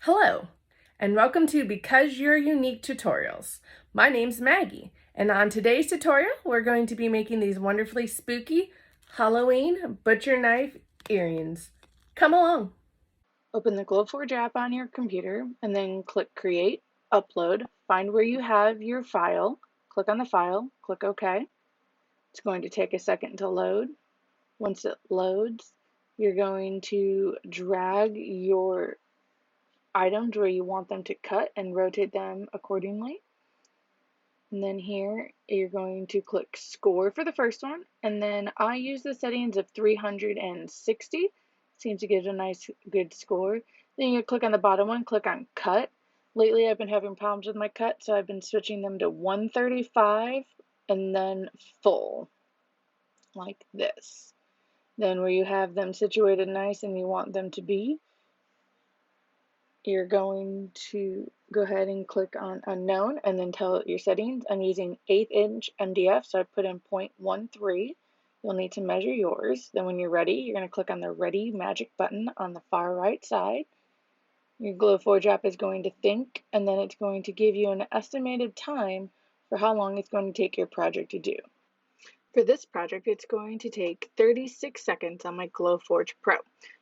Hello, and welcome to Because You're Unique tutorials. My name's Maggie, and on today's tutorial, we're going to be making these wonderfully spooky Halloween butcher knife earrings. Come along. Open the Glowforge app on your computer and then click Create, Upload, find where you have your file, click on the file, click OK. It's going to take a second to load. Once it loads, you're going to drag your items where you want them to cut and rotate them accordingly. And then here you're going to click Score for the first one, and then I use the settings of 360. Seems to get a nice good score. Then you click on the bottom one, click on Cut. Lately I've been having problems with my cut, so I've been switching them to 135 and then full, like this. Then where you have them situated nice and you want them to be, you're going to go ahead and click on unknown and then tell it your settings. I'm using 1/8 inch MDF, so I put in 0.13. You'll need to measure yours. Then when you're ready, you're going to click on the Ready Magic button on the far right side. Your Glowforge app is going to think, and then it's going to give you an estimated time for how long it's going to take your project to do. For this project, it's going to take 36 seconds on my Glowforge Pro.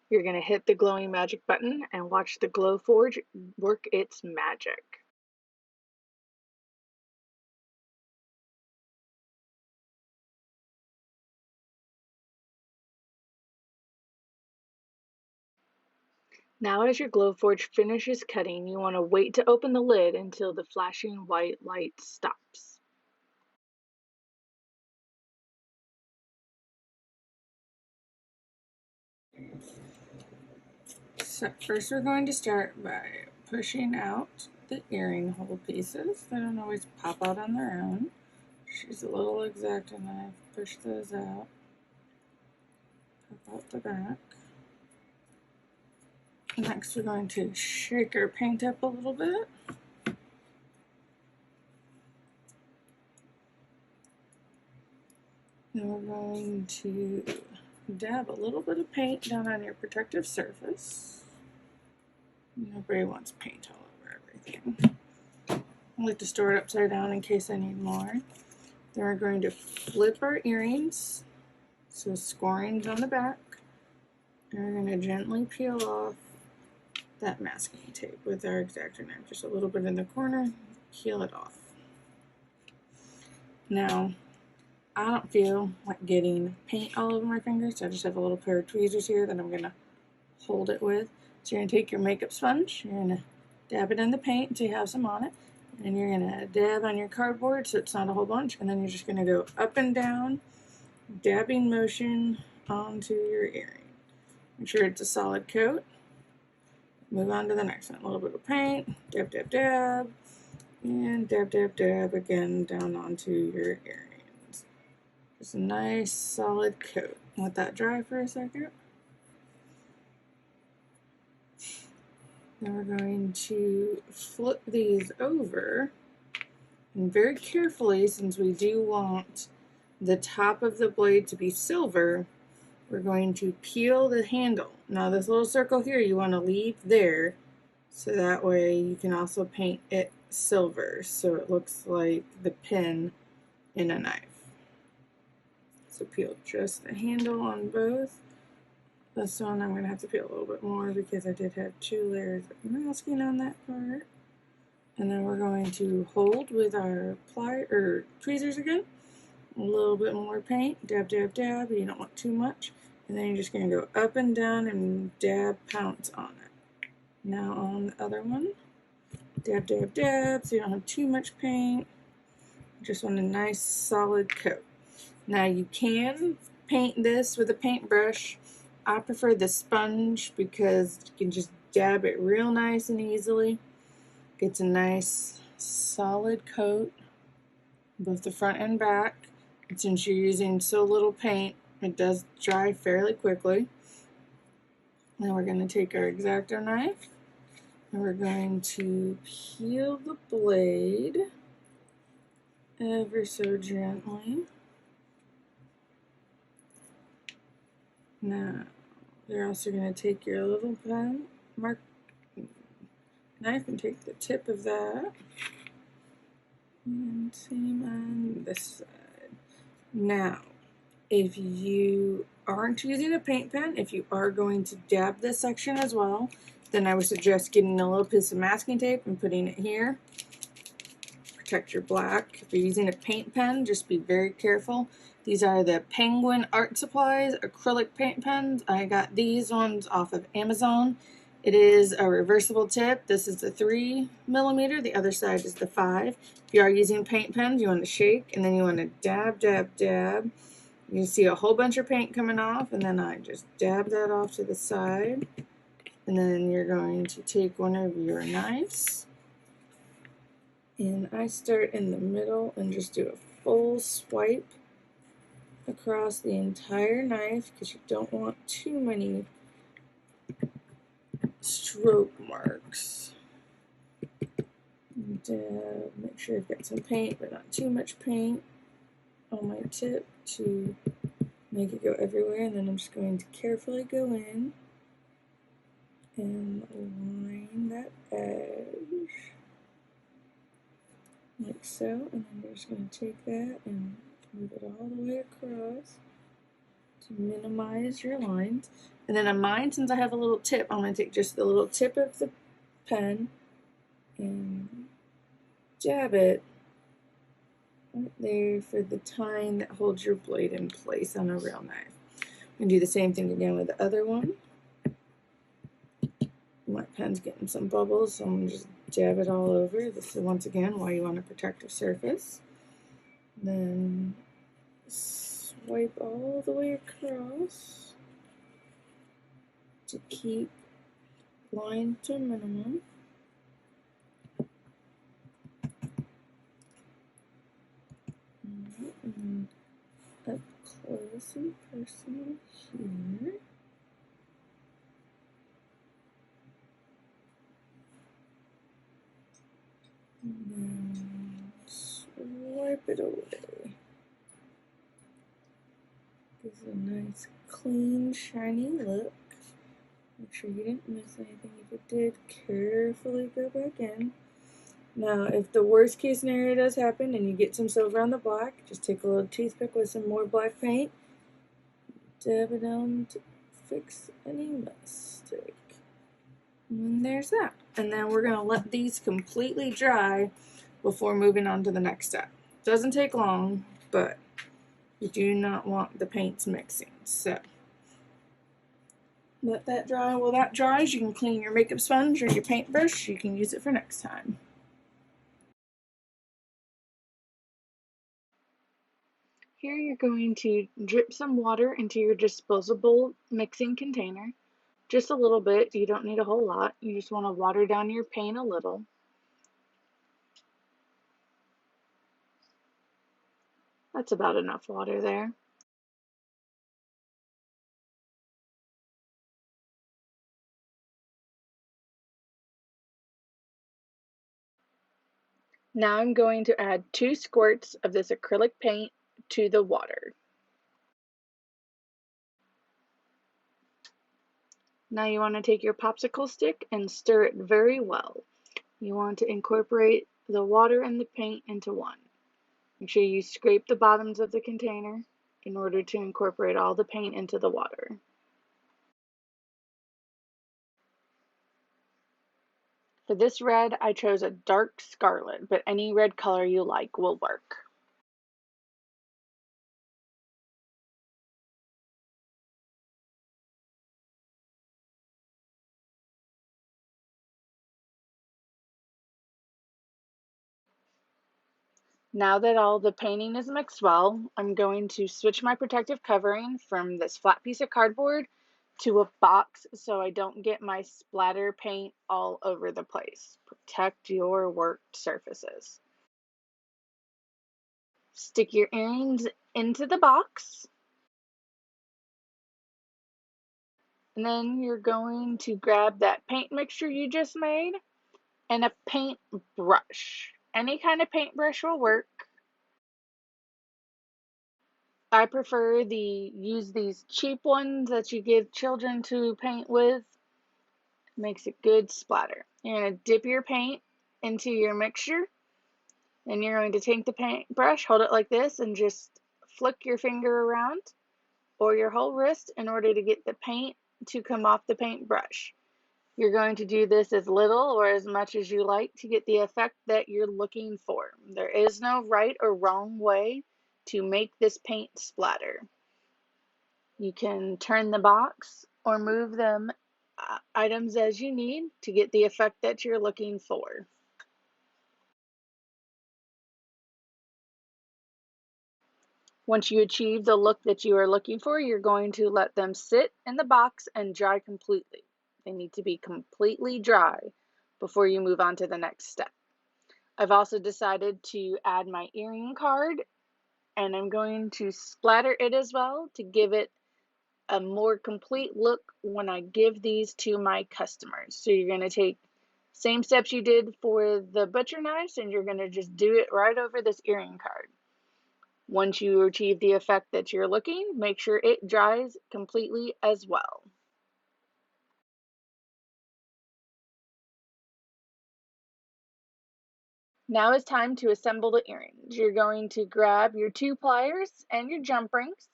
You're going to hit the glowing magic button and watch the Glowforge work its magic. Now as your Glowforge finishes cutting, you want to wait to open the lid until the flashing white light stops. So first we're going to start by pushing out the earring hole pieces. They don't always pop out on their own. She's a little X-Acto knife. Push those out. Pop out the back. Next we're going to shake our paint up a little bit. And we're going to dab a little bit of paint down on your protective surface. Nobody wants paint all over everything. I like to store it upside down in case I need more. Then we're going to flip our earrings, so scoring's on the back, and we're going to gently peel off that masking tape with our X-Acto knife, just a little bit in the corner, peel it off. Now, I don't feel like getting paint all over my fingers, so I just have a little pair of tweezers here that I'm going to hold it with. So you're going to take your makeup sponge, you're going to dab it in the paint until you have some on it, and you're going to dab on your cardboard so it's not a whole bunch, and then you're just going to go up and down, dabbing motion onto your earring. Make sure it's a solid coat. Move on to the next one. A little bit of paint, dab, dab, dab, and dab, dab, dab again down onto your earrings. Just a nice solid coat. Let that dry for a second. Then we're going to flip these over, and very carefully, since we do want the top of the blade to be silver, we're going to peel the handle. Now this little circle here you want to leave there, so that way you can also paint it silver so it looks like the pin in a knife. So peel just the handle on both. This one I'm going to have to peel a little bit more because I did have 2 layers of masking on that part. And then we're going to hold with our tweezers again. A little bit more paint, dab, dab, dab. You don't want too much. And then you're just going to go up and down and dab, pounce on it. Now on the other one, dab, dab, dab, so you don't have too much paint. Just want a nice solid coat. Now you can paint this with a paintbrush. I prefer the sponge because you can just dab it real nice and easily. Gets a nice solid coat, both the front and back. And since you're using so little paint, it does dry fairly quickly. Then we're going to take our X-Acto knife and we're going to peel the blade ever so gently. Now, you're also going to take your little pen, knife and take the tip of that. And same on this side. Now, if you aren't using a paint pen, if you are going to dab this section as well, then I would suggest getting a little piece of masking tape and putting it here. Protect your black. If you're using a paint pen, just be very careful. These are the Penguin Art Supplies acrylic paint pens. I got these ones off of Amazon. It is a reversible tip. This is the 3mm, the other side is the 5. If you are using paint pens, you want to shake and then you want to dab, dab, dab. You see a whole bunch of paint coming off, and then I just dab that off to the side. And then you're going to take one of your knives, and I start in the middle and just do a full swipe across the entire knife because you don't want too many stroke marks. And make sure you've got some paint, but not too much paint on my tip to make it go everywhere. And then I'm just going to carefully go in and line that edge like so, and then we're just going to take that and move it all the way across to minimize your lines. And then on mine, since I have a little tip, I'm going to take just the little tip of the pen and jab it right there for the tine that holds your blade in place on a real knife. I'm going to do the same thing again with the other one. My pen's getting some bubbles, so I'm going to just jab it all over. This is once again why you want a protective surface. Then swipe all the way across to keep line to a minimum. And then up close and personal here. And then swipe it away. Gives a nice, clean, shiny look. Make sure you didn't miss anything. If you did, carefully go back in. Now, if the worst case scenario does happen and you get some silver on the black, just take a little toothpick with some more black paint, dab it down to fix any mistake. And there's that. And then we're going to let these completely dry before moving on to the next step. Doesn't take long, but you do not want the paints mixing. So let that dry. While that dries, you can clean your makeup sponge or your paintbrush. You can use it for next time. Here you're going to drip some water into your disposable mixing container. Just a little bit, you don't need a whole lot. You just want to water down your paint a little. That's about enough water there. Now I'm going to add 2 squirts of this acrylic paint to the water. Now you want to take your popsicle stick and stir it very well. You want to incorporate the water and the paint into one. Make sure you scrape the bottoms of the container in order to incorporate all the paint into the water. For this red, I chose a dark scarlet, but any red color you like will work. Now that all the painting is mixed well, I'm going to switch my protective covering from this flat piece of cardboard to a box so I don't get my splatter paint all over the place. Protect your worked surfaces. Stick your earrings into the box, and then you're going to grab that paint mixture you just made and a paint brush. Any kind of paintbrush will work. I prefer use these cheap ones that you give children to paint with. Makes a good splatter. You're going to dip your paint into your mixture, and you're going to take the paintbrush, hold it like this, and just flick your finger around or your whole wrist in order to get the paint to come off the paintbrush. You're going to do this as little or as much as you like to get the effect that you're looking for. There is no right or wrong way to make this paint splatter. You can turn the box or move them items as you need to get the effect that you're looking for. Once you achieve the look that you are looking for, you're going to let them sit in the box and dry completely. They need to be completely dry before you move on to the next step. I've also decided to add my earring card, and I'm going to splatter it as well to give it a more complete look when I give these to my customers. So you're going to take same steps you did for the butcher knives, and you're going to just do it right over this earring card. Once you achieve the effect that you're looking, make sure it dries completely as well. Now it's time to assemble the earrings. You're going to grab your 2 pliers and your jump rings.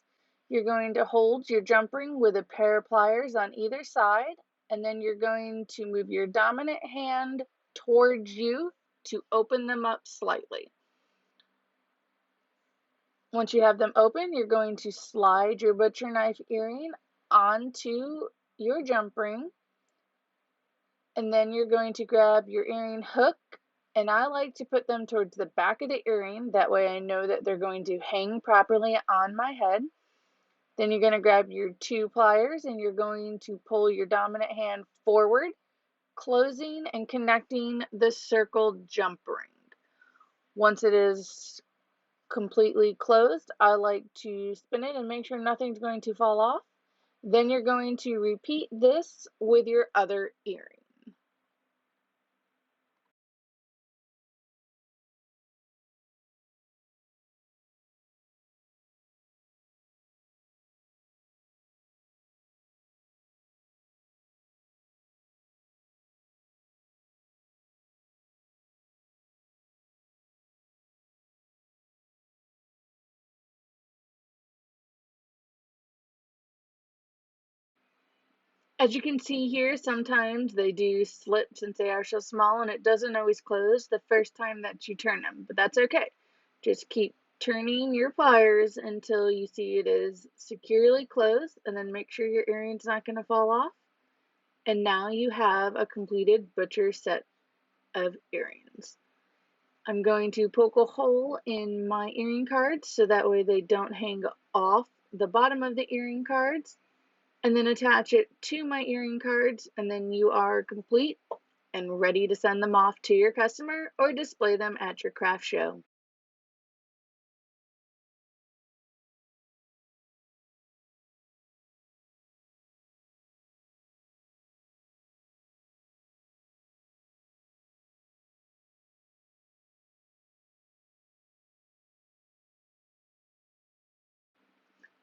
You're going to hold your jump ring with a pair of pliers on either side, and then you're going to move your dominant hand towards you to open them up slightly. Once you have them open, you're going to slide your butcher knife earring onto your jump ring, and then you're going to grab your earring hook, and I like to put them towards the back of the earring. That way I know that they're going to hang properly on my head. Then you're going to grab your 2 pliers and you're going to pull your dominant hand forward, closing and connecting the circled jump ring. Once it is completely closed, I like to spin it and make sure nothing's going to fall off. Then you're going to repeat this with your other earring. As you can see here, sometimes they do slip since they are so small, and it doesn't always close the first time that you turn them, but that's okay. Just keep turning your pliers until you see it is securely closed, and then make sure your earring's not going to fall off. And now you have a completed butcher set of earrings. I'm going to poke a hole in my earring cards so that way they don't hang off the bottom of the earring cards, and then attach it to my earring cards, and then you are complete and ready to send them off to your customer or display them at your craft show.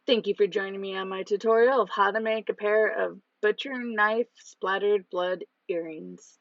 Thank you for joining me on my tutorial of how to make a pair of butcher knife splattered blood earrings.